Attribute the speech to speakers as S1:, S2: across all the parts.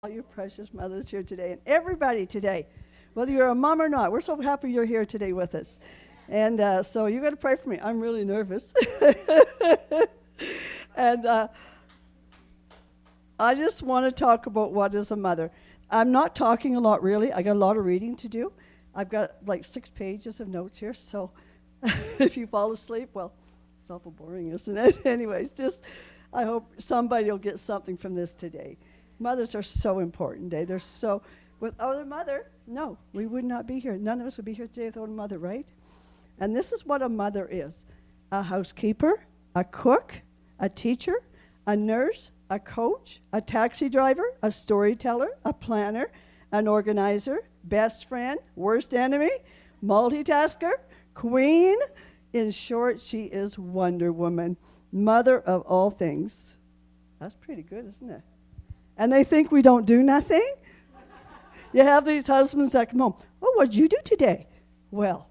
S1: All you precious mothers here today, and everybody today, whether you're a mom or not. We're so happy you're here today with us. And so you got to pray for me. I'm really nervous. and I just want to talk about what is a mother. I'm not talking a lot, really. I got a lot of reading to do. I've got like 6 pages of notes here, so if you fall asleep, well, it's awful boring, isn't it? Anyways, just I hope somebody will get something from this today. Mothers are so important, eh? They're so, without a mother, no, we would not be here. None of us would be here today without a mother, right? And this is what a mother is: a housekeeper, a cook, a teacher, a nurse, a coach, a taxi driver, a storyteller, a planner, an organizer, best friend, worst enemy, multitasker, queen. In short, she is Wonder Woman, mother of all things. That's pretty good, isn't it? And they think we don't do nothing. You have these husbands that come home. Oh, what did you do today? Well,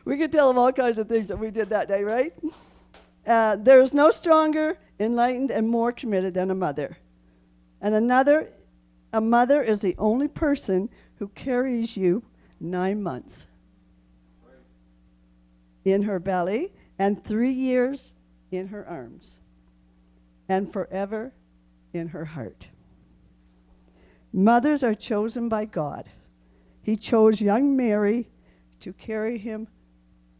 S1: we could tell them all kinds of things that we did that day, right? There's no stronger, enlightened, and more committed than a mother. And a mother is the only person who carries you 9 months in her belly and 3 years in her arms and forever in her heart. Mothers are chosen by God. He chose young Mary to carry him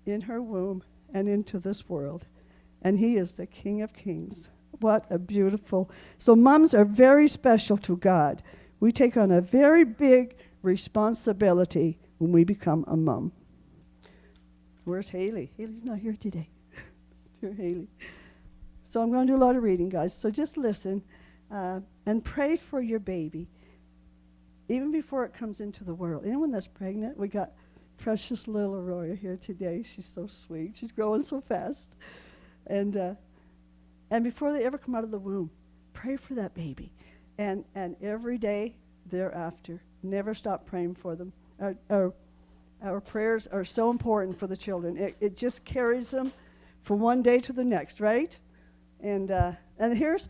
S1: in her womb and into this world. And he is the King of Kings. What a beautiful... So moms are very special to God. We take on a very big responsibility when we become a mom. Where's Haley? Haley's not here today. Dear Haley. So I'm going to do a lot of reading, guys. So just listen and pray for your baby, even before it comes into the world. Anyone that's pregnant, we got precious little Aurora here today. She's so sweet. She's growing so fast. And before they ever come out of the womb, pray for that baby. And every day thereafter, never stop praying for them. Our prayers are so important for the children. It just carries them from one day to the next, right? And here's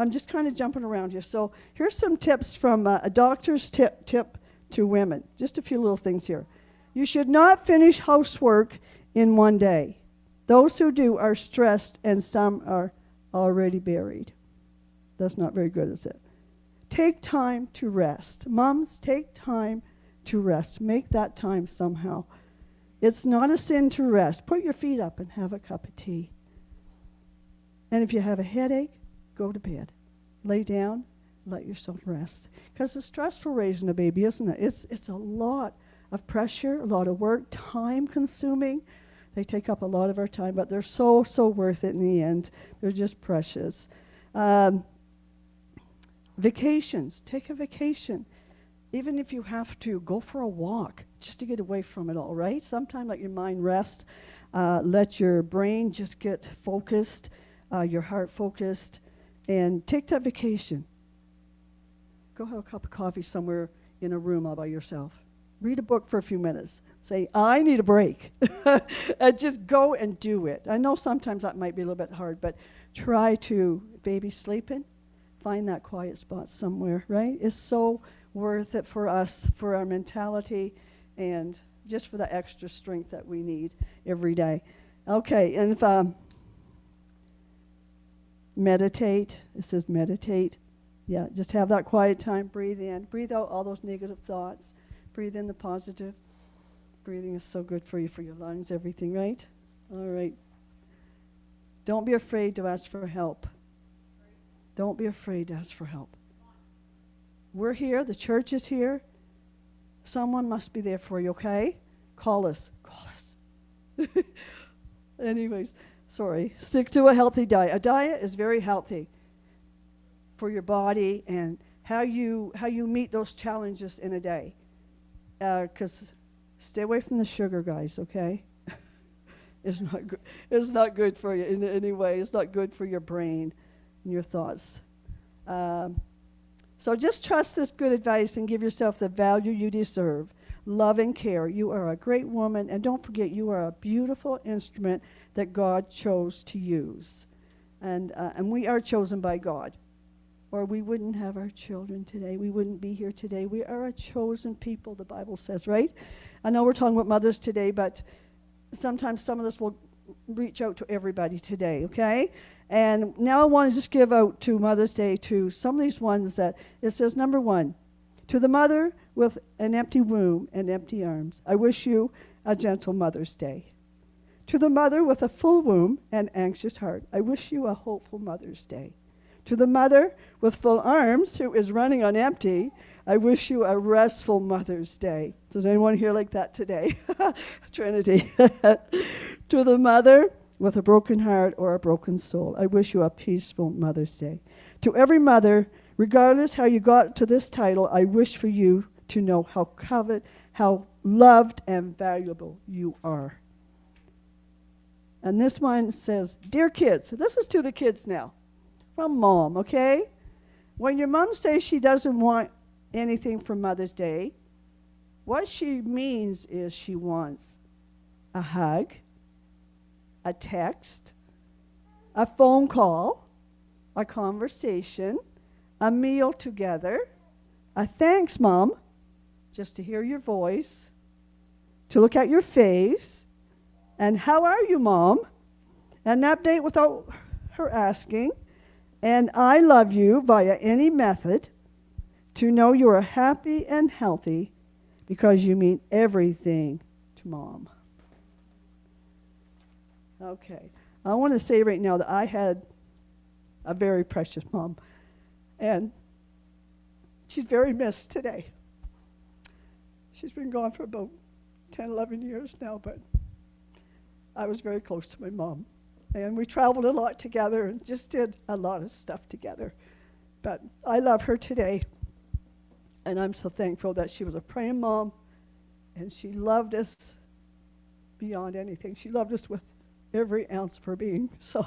S1: I'm just kind of jumping around here. So here's some tips from a doctor's tip to women. Just a few little things here. You should not finish housework in one day. Those who do are stressed, and some are already buried. That's not very good, is it? Take time to rest. Moms, take time to rest. Make that time somehow. It's not a sin to rest. Put your feet up and have a cup of tea. And if you have a headache, go to bed. Lay down, let yourself rest. Because it's stressful raising a baby, isn't it? It's a lot of pressure, a lot of work, time consuming. They take up a lot of our time, but they're so, so worth it in the end. They're just precious. Vacations. Take a vacation. Even if you have to, go for a walk just to get away from it all, right? Sometimes let your mind rest. Let your brain just get focused, your heart focused, and take that vacation. Go have a cup of coffee somewhere in a room all by yourself. Read a book for a few minutes. Say, I need a break. And just go and do it. I know sometimes that might be a little bit hard, but try to, baby sleeping, find that quiet spot somewhere, right? It's so worth it for us, for our mentality, and just for the extra strength that we need every day. Okay, and if meditate. It says meditate. Yeah, just have that quiet time. Breathe in. Breathe out all those negative thoughts. Breathe in the positive. Breathing is so good for you, for your lungs, everything, right? All right. Don't be afraid to ask for help. Don't be afraid to ask for help. We're here. The church is here. Someone must be there for you, okay? Call us. Call us. Anyways, sorry. Stick to a healthy diet. A diet is very healthy for your body and how you meet those challenges in a day. Because stay away from the sugar, guys, okay? It's not good. It's not good for you in any way. It's not good for your brain and your thoughts. So just trust this good advice and give yourself the value you deserve. Love and care. You are a great woman, and don't forget you are a beautiful instrument that God chose to use. And we are chosen by God. or we wouldn't have our children today. We wouldn't be here today. We are a chosen people, the Bible says, right? I know we're talking about mothers today, but sometimes some of this will reach out to everybody today, okay? And now I want to just give out to Mother's Day to some of these ones that it says, number one, to the mother with an empty womb and empty arms, I wish you a gentle Mother's Day. To the mother with a full womb and anxious heart, I wish you a hopeful Mother's Day. To the mother with full arms who is running on empty, I wish you a restful Mother's Day. Does anyone here like that today? Trinity. To the mother with a broken heart or a broken soul, I wish you a peaceful Mother's Day. To every mother, regardless how you got to this title, I wish for you to know how loved and valuable you are. And this one says, dear kids, this is to the kids now, from Mom, okay? When your mom says she doesn't want anything for Mother's Day, what she means is she wants a hug, a text, a phone call, a conversation, a meal together, a thanks, Mom, just to hear your voice, to look at your face, and how are you, Mom? An update without her asking, and I love you via any method, to know you are happy and healthy because you mean everything to Mom. Okay, I want to say right now that I had a very precious mom, and she's very missed today. She's been gone for about 10, 11 years now, but I was very close to my mom. And we traveled a lot together and just did a lot of stuff together. But I love her today, and I'm so thankful that she was a praying mom, and she loved us beyond anything. She loved us with every ounce of her being. So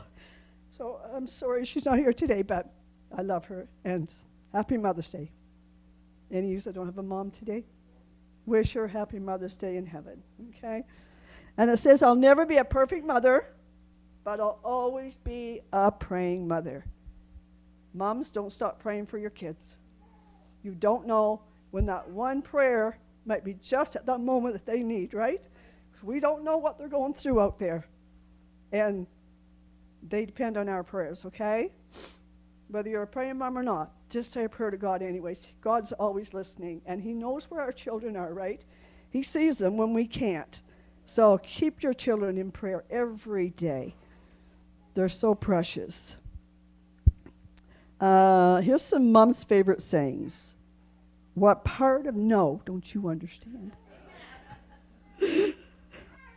S1: I'm sorry she's not here today, but I love her, and happy Mother's Day. Any of you that don't have a mom today, wish her happy Mother's Day in heaven, okay? And it says, I'll never be a perfect mother, but I'll always be a praying mother. Moms, don't stop praying for your kids. You don't know when that one prayer might be just at that moment that they need, right? Because we don't know what they're going through out there. And they depend on our prayers, okay? Whether you're a praying mom or not, just say a prayer to God anyways. God's always listening, and he knows where our children are, right? He sees them when we can't. So keep your children in prayer every day. They're so precious. Here's some mom's favorite sayings. What part of no don't you understand?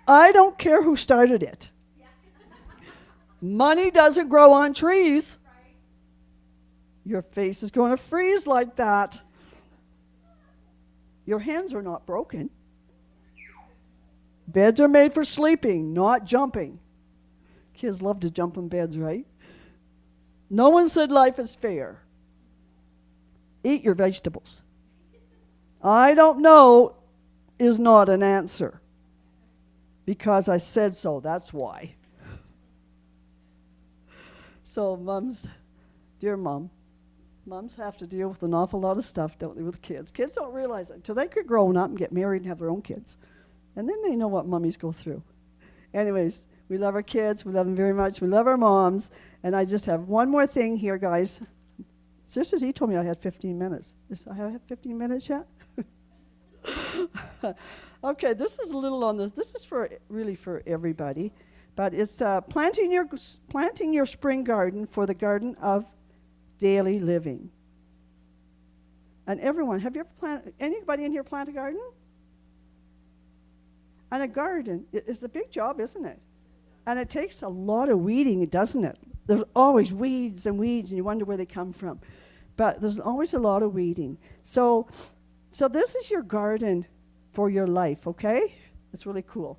S1: I don't care who started it. Money doesn't grow on trees. Your face is going to freeze like that. Your hands are not broken. Beds are made for sleeping, not jumping. Kids love to jump in beds, right? No one said life is fair. Eat your vegetables. I don't know is not an answer. Because I said so, that's why. So moms, dear mom, moms have to deal with an awful lot of stuff, don't they, with kids. Kids don't realize it until they get grown up and get married and have their own kids. And then they know what mummies go through. Anyways, we love our kids. We love them very much. We love our moms. And I just have one more thing here, guys. Sister Z told me I had 15 minutes. I have 15 minutes yet? Okay, this is a little on this is really for everybody. But it's planting your spring garden for the garden of daily living. And everyone, have you ever planted, anybody in here plant a garden? And a garden is a big job, isn't it? And it takes a lot of weeding, doesn't it? There's always weeds, and you wonder where they come from. But there's always a lot of weeding. So this is your garden for your life, okay? It's really cool.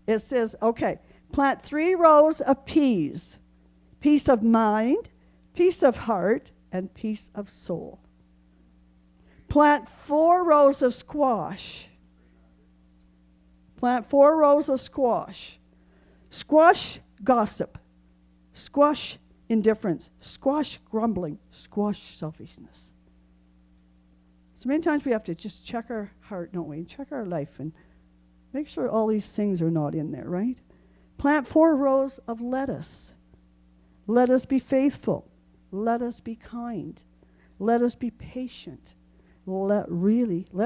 S1: It says, okay, plant 3 rows of peas, peace of mind, peace of heart, and peace of soul. Plant 4 rows of squash. Plant 4 rows of squash. Squash gossip. Squash indifference, squash grumbling, squash selfishness. So many times we have to just check our heart, don't we? And check our life and make sure all these things are not in there, right? Plant 4 rows of lettuce. Let us be faithful. Let us be kind. Let us be patient. Let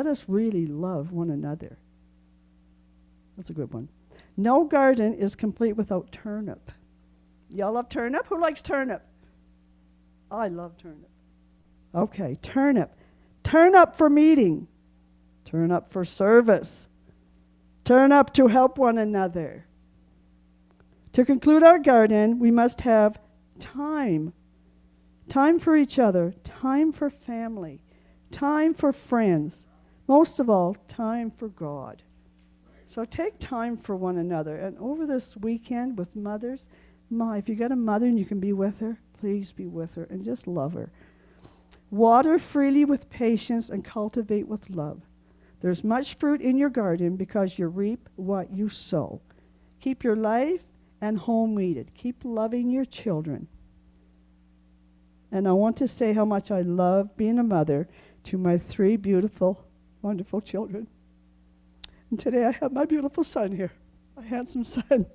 S1: us really love one another. That's a good one. No garden is complete without turnip. Y'all love turnip? Who likes turnip? I love turnip. Okay, turnip. Turn up for meeting. Turn up for service. Turn up to help one another. To conclude our garden, we must have time. Time for each other. Time for family. Time for friends. Most of all, time for God. So take time for one another. And over this weekend with mothers, if you got a mother and you can be with her, please be with her and just love her. Water freely with patience and cultivate with love. There's much fruit in your garden because you reap what you sow. Keep your life and home weeded. Keep loving your children. And I want to say how much I love being a mother to my 3 beautiful, wonderful children. And today I have my beautiful son here, my handsome son.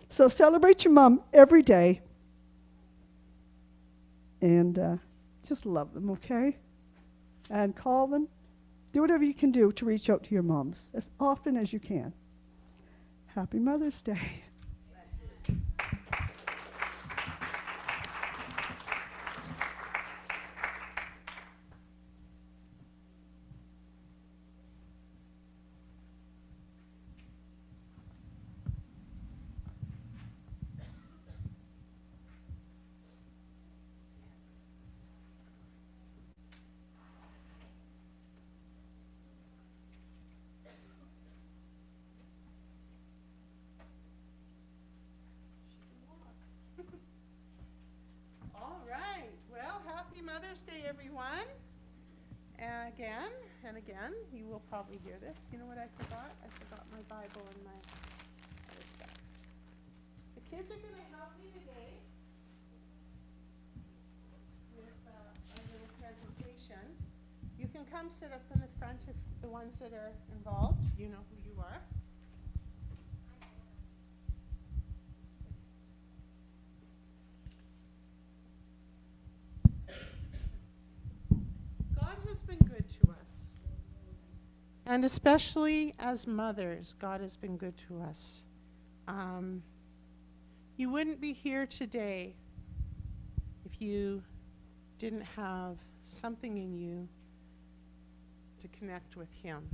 S1: So celebrate your mom every day. And just love them, okay? And call them. Do whatever you can do to reach out to your moms as often as you can. Happy Mother's Day.
S2: Mother's Day, everyone. Again and again, you will probably hear this. You know what I forgot? I forgot my Bible and my other stuff. The kids are going to help me today with a little presentation. You can come sit up in the front if the ones that are involved, you know who you are. Been good to us, and especially as mothers, God has been good to us. You wouldn't be here today if you didn't have something in you to connect with Him.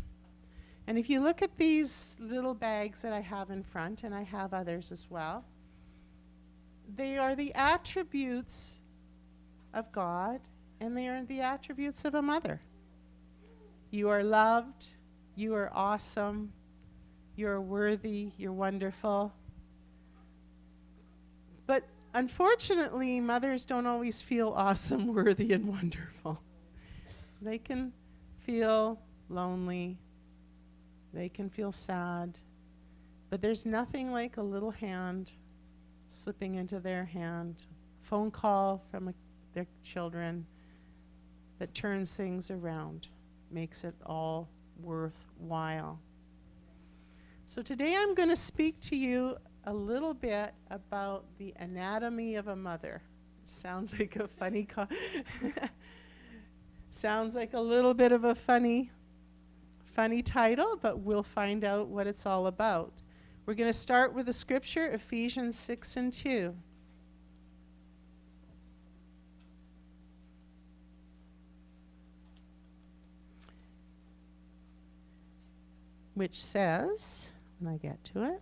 S2: And if you look at these little bags that I have in front, and I have others as well, they are the attributes of God. And they are the attributes of a mother. You are loved, you are awesome, you're worthy, you're wonderful. But unfortunately, mothers don't always feel awesome, worthy, and wonderful. They can feel lonely, they can feel sad, but there's nothing like a little hand slipping into their hand, phone call from their children, that turns things around, makes it all worthwhile. So today I'm going to speak to you a little bit about the anatomy of a mother. Sounds like a funny sounds like a little bit of a funny title, but we'll find out what it's all about. We're going to start with the scripture, Ephesians 6:2. Which says, when I get to it,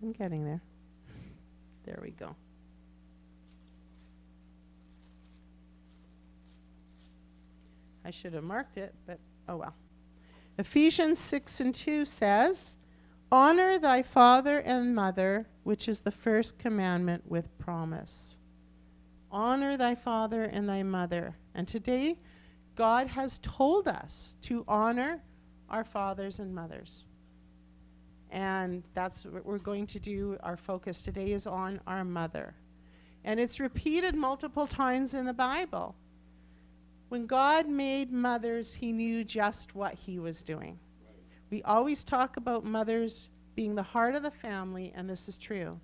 S2: I'm getting there. There we go. I should have marked it, but oh well. Ephesians 6:2 says, honor thy father and mother, which is the first commandment with promise. Honor thy father and thy mother. And today, God has told us to honor our fathers and mothers. And that's what we're going to do. Our focus today is on our mother. And it's repeated multiple times in the Bible. When God made mothers, he knew just what he was doing. We always talk about mothers being the heart of the family, and this is true.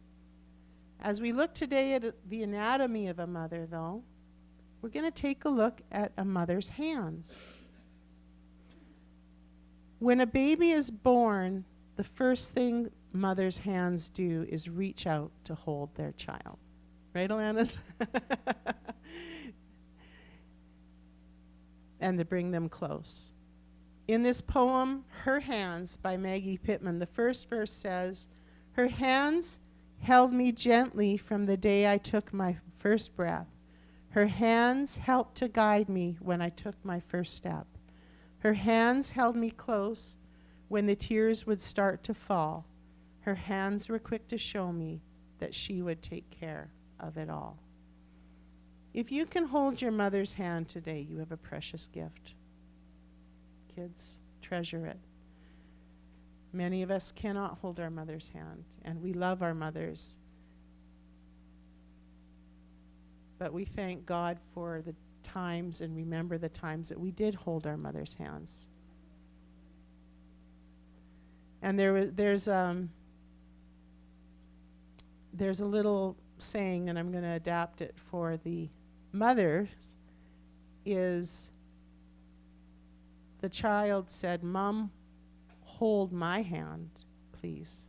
S2: As we look today at the anatomy of a mother, though, we're going to take a look at a mother's hands. When a baby is born, the first thing mothers' hands do is reach out to hold their child. Right, Alanis? And to bring them close. In this poem, Her Hands by Maggie Pittman, the first verse says, "Her hands held me gently from the day I took my first breath. Her hands helped to guide me when I took my first step. Her hands held me close when the tears would start to fall. Her hands were quick to show me that she would take care of it all." If you can hold your mother's hand today, you have a precious gift. Kids, treasure it. Many of us cannot hold our mother's hand, and we love our mothers. But we thank God for the times and remember the times that we did hold our mother's hands. And there's a little saying, and I'm going to adapt it for the mothers, is the child said, "Mom, hold my hand, please,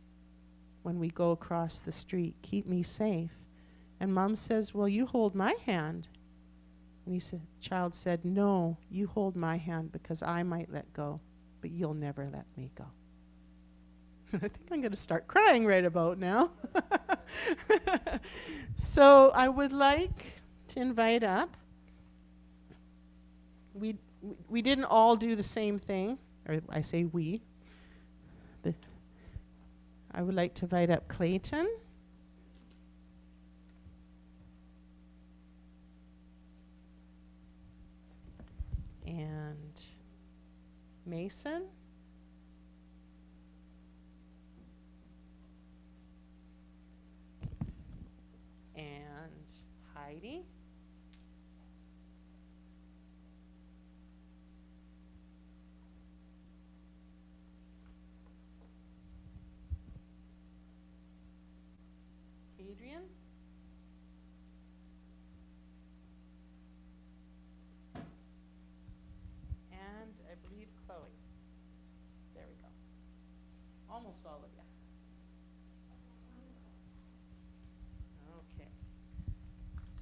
S2: when we go across the street. Keep me safe." And Mom says, "Well, you hold my hand." And child said, "No, you hold my hand because I might let go, but you'll never let me go." I think I'm going to start crying right about now. So I would like to invite up. We didn't all do the same thing, or I say we. I would like to invite up Clayton. And Mason. And Heidi. Adrian. And I believe Chloe. There we go. Almost all of you. Okay.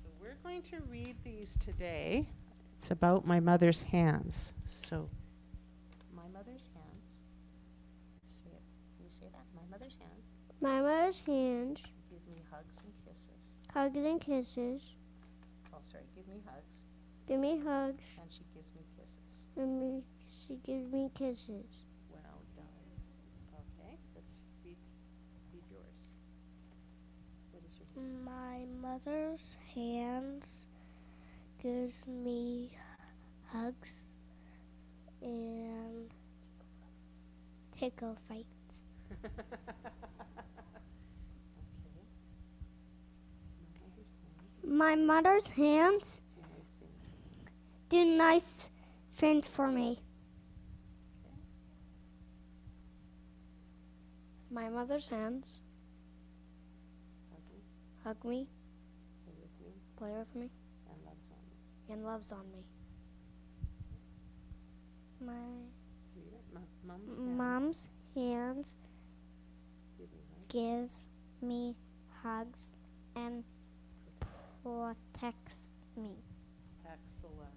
S2: So we're going to read these today. It's about my mother's hands. So, my mother's hands. Say it. Can you say that? My mother's hands.
S3: My mother's hands.
S2: Give me hugs and kisses.
S3: Hugs and kisses.
S2: Oh, sorry. Give me hugs.
S3: Give me hugs.
S2: And she gives me kisses.
S3: And she gives me kisses.
S2: Well done. Okay. Let's read yours. What is your name?
S3: My mother's hands gives me hugs and tickle fights. My mother's hands do nice things for me. My mother's hands hug me, play with me, and loves on me. My mom's hands gives me hugs and protects me.
S2: Excellent.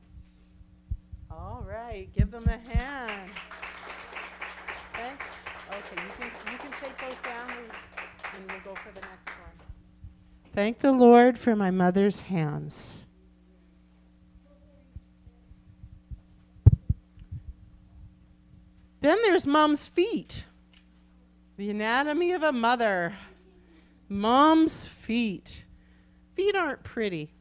S2: All right, give them a hand. Okay, you can take those down and we'll go for the next one. Thank the Lord for my mother's hands. Then there's Mom's feet. The anatomy of a mother. Mom's feet. Feet aren't pretty.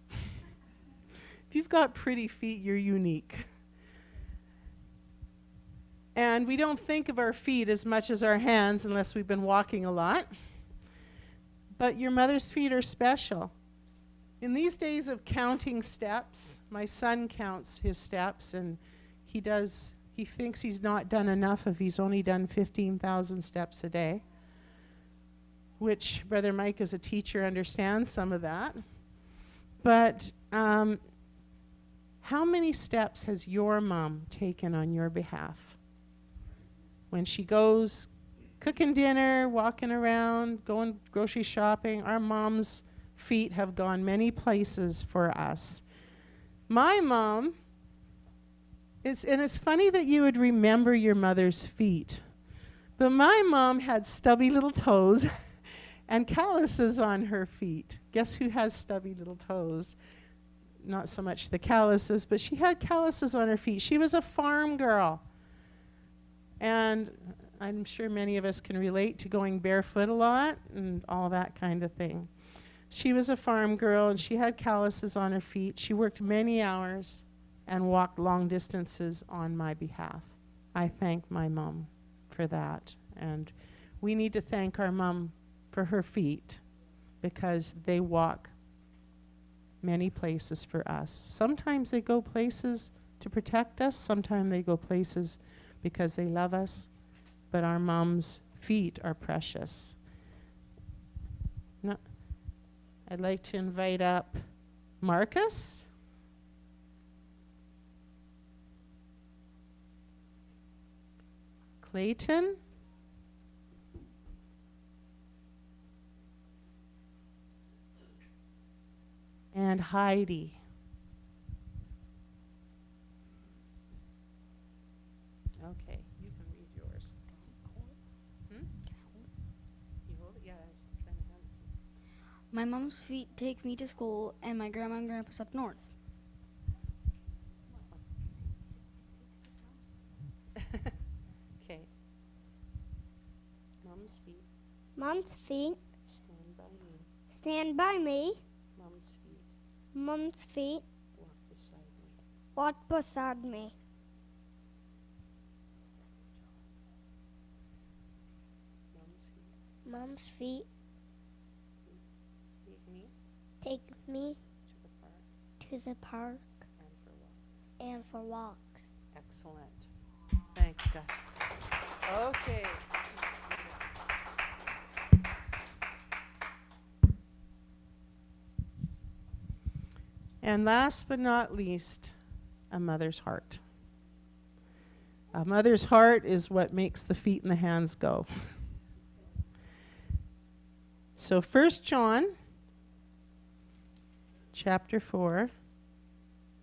S2: If you've got pretty feet, you're unique. And we don't think of our feet as much as our hands unless we've been walking a lot. But your mother's feet are special. In these days of counting steps, my son counts his steps, and he thinks he's not done enough if he's only done 15,000 steps a day, which Brother Mike as a teacher understands some of that. But how many steps has your mom taken on your behalf? When she goes cooking dinner, walking around, going grocery shopping, our mom's feet have gone many places for us. My mom and it's funny that you would remember your mother's feet, but my mom had stubby little toes and calluses on her feet. Guess who has stubby little toes? Not so much the calluses, but she had calluses on her feet. She was a farm girl. And I'm sure many of us can relate to going barefoot a lot and all that kind of thing. She was a farm girl, and she had calluses on her feet. She worked many hours and walked long distances on my behalf. I thank my mom for that. And we need to thank our mom for her feet, because they walk many places for us. Sometimes they go places to protect us. Sometimes they go places because they love us. But our mom's feet are precious. Now, I'd like to invite up Marcus. Clayton. And Heidi. Okay, you can read yours. You hold it? Yeah, I was trying to help.
S4: My mom's feet take me to school, and my grandma and grandpa's up north.
S2: Okay. Mom's feet
S3: Mom's feet
S2: stand by me.
S3: stand by me.
S2: Mom's feet
S3: Mom's feet
S2: walk beside me.
S3: walk beside me.
S2: Mom's feet
S3: Mom's feet
S2: take me
S3: take me
S2: to the park
S3: to the park
S2: and for walks.
S3: and for walks.
S2: Excellent. Thanks, guys. Okay. And last but not least, a mother's heart. A mother's heart is what makes the feet and the hands go. So 1 John chapter 4,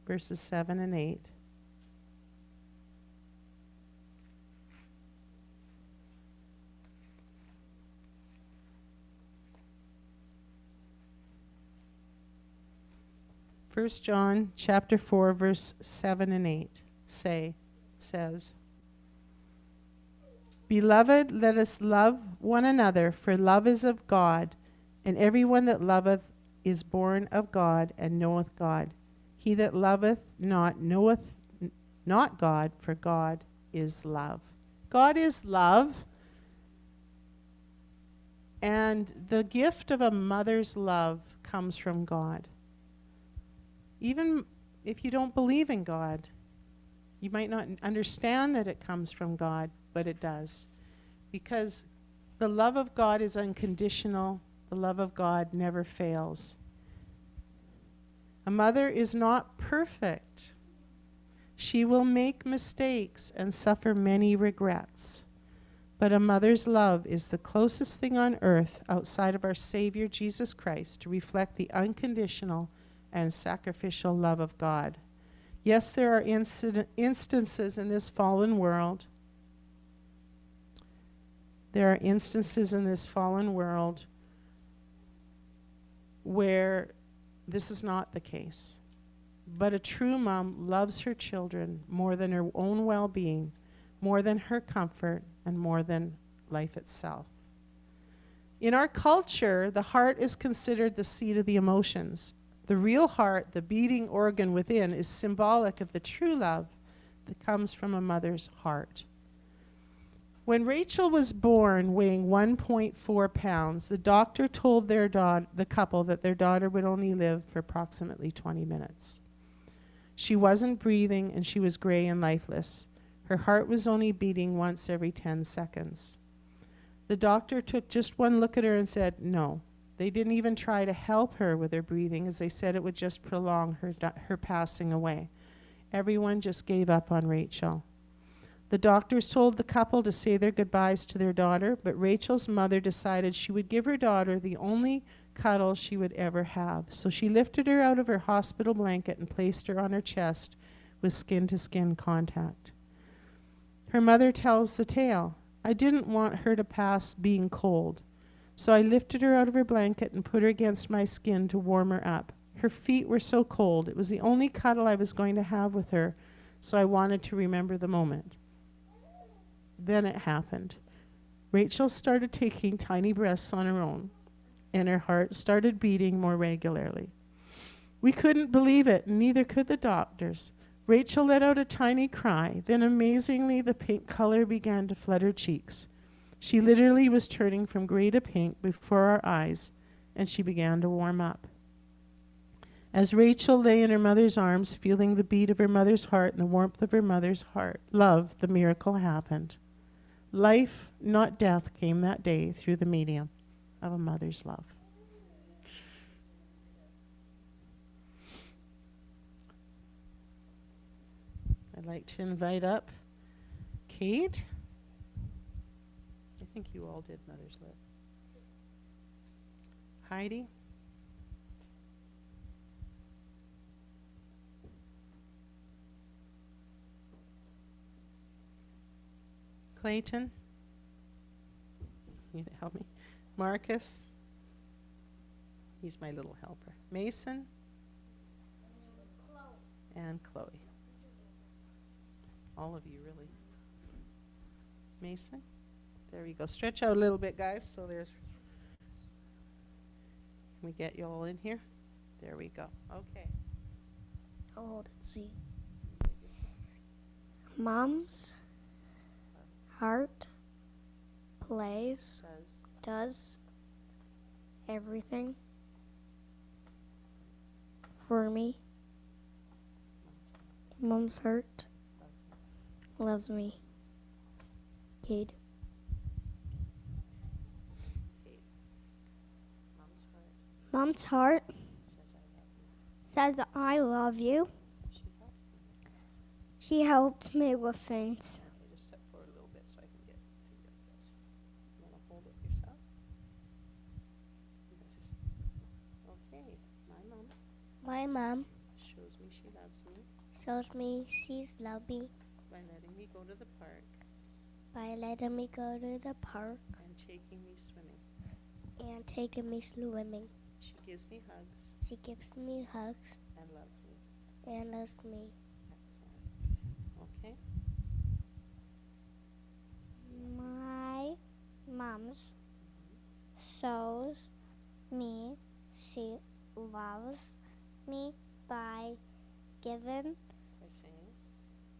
S2: verses 7 and 8. First John chapter 4, verse 7 and 8 says, Beloved, let us love one another, for love is of God, and everyone that loveth is born of God and knoweth God. He that loveth not knoweth not God, for God is love. God is love, and the gift of a mother's love comes from God. Even if you don't believe in God, you might not understand that it comes from God, but it does. Because the love of God is unconditional. The love of God never fails. A mother is not perfect. She will make mistakes and suffer many regrets. But a mother's love is the closest thing on earth outside of our Savior Jesus Christ to reflect the unconditional and sacrificial love of God. Yes, there are instances in this fallen world. There are instances in this fallen world where this is not the case. But a true mom loves her children more than her own well-being, more than her comfort, and more than life itself. In our culture, the heart is considered the seat of the emotions. The real heart, the beating organ within, is symbolic of the true love that comes from a mother's heart. When Rachel was born, weighing 1.4 pounds, the doctor told the couple that their daughter would only live for approximately 20 minutes. She wasn't breathing and she was gray and lifeless. Her heart was only beating once every 10 seconds. The doctor took just one look at her and said, no. They didn't even try to help her with her breathing, as they said it would just prolong her passing away. Everyone just gave up on Rachel. The doctors told the couple to say their goodbyes to their daughter, but Rachel's mother decided she would give her daughter the only cuddle she would ever have. So she lifted her out of her hospital blanket and placed her on her chest with skin-to-skin contact. Her mother tells the tale. I didn't want her to pass being cold, so I lifted her out of her blanket and put her against my skin to warm her up. Her feet were so cold. It was the only cuddle I was going to have with her, so I wanted to remember the moment. Then it happened. Rachel started taking tiny breaths on her own, and her heart started beating more regularly. We couldn't believe it, and neither could the doctors. Rachel let out a tiny cry. Then amazingly, the pink color began to flood her cheeks. She literally was turning from gray to pink before our eyes, and she began to warm up. As Rachel lay in her mother's arms, feeling the beat of her mother's heart and the warmth of her mother's heart, love, the miracle happened. Life, not death, came that day through the medium of a mother's love. I'd like to invite up Kate. I think you all did Mother's Love. Heidi. Clayton. You help me. Marcus. He's my little helper. Mason. And Chloe. All of you, really. Mason. There we go. Stretch out a little bit, guys. So there's. Can we get you all in here? There we go. Okay.
S3: I'll hold it, see. Mom's heart does everything for me. Mom's heart loves me. Cade. Mom's heart says I love you. She helped me with things.
S2: Okay, just step forward a little bit so I can get to you like this. You want to hold it yourself? Okay,
S3: My mom
S2: shows me she loves me
S3: shows me she's loved me
S2: by letting me go to the park
S3: by letting me go to the park
S2: and taking me swimming.
S3: and taking me swimming.
S2: She gives me hugs
S3: She gives me hugs
S2: and loves me.
S3: and loves me.
S2: Excellent. Okay.
S3: My mom shows me she loves me by giving,
S2: By saying,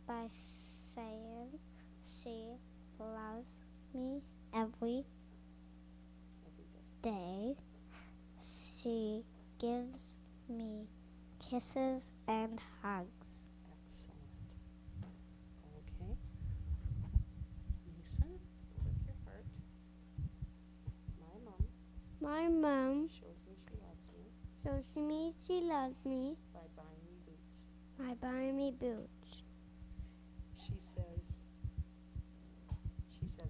S3: by saying she loves me every
S2: day.
S3: day. She gives me kisses and hugs.
S2: Excellent. Okay. Mason, hold up your heart. My mom
S3: My mom
S2: shows me she loves me
S3: shows me she loves me
S2: by buying me boots.
S3: by buying me boots.
S2: She says I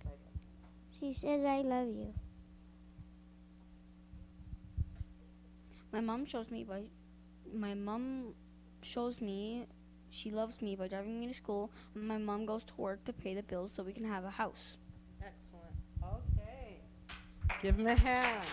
S2: love you.
S3: She says I love you.
S4: My mom shows me she loves me by driving me to school, and my mom goes to work to pay the bills so we can have a house.
S2: Excellent. Okay. Give him a hand.